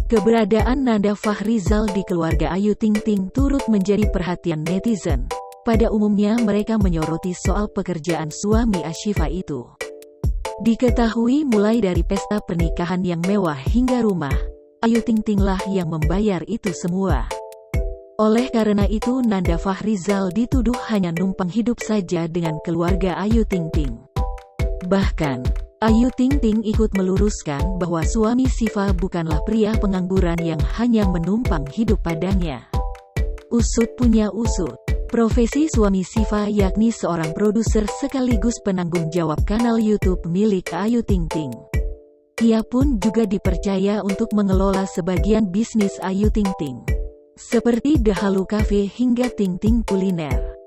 Keberadaan Nanda Fahrizal di keluarga Ayu Ting Ting turut menjadi perhatian netizen. Pada umumnya mereka menyoroti soal pekerjaan suami Ashifa itu. Diketahui mulai dari pesta pernikahan yang mewah hingga rumah, Ayu Ting Ting lah yang membayar itu semua. Oleh karena itu Nanda Fahrizal dituduh hanya numpang hidup saja dengan keluarga Ayu Ting Ting. Bahkan, Ayu Ting Ting ikut meluruskan bahwa suami Shiva bukanlah pria pengangguran yang hanya menumpang hidup padanya. Usut punya usut. Profesi suami Shiva yakni seorang produser sekaligus penanggung jawab kanal YouTube milik Ayu Ting Ting. Ia pun juga dipercaya untuk mengelola sebagian bisnis Ayu Ting Ting, seperti The Halu Cafe hingga Ting Ting Kuliner.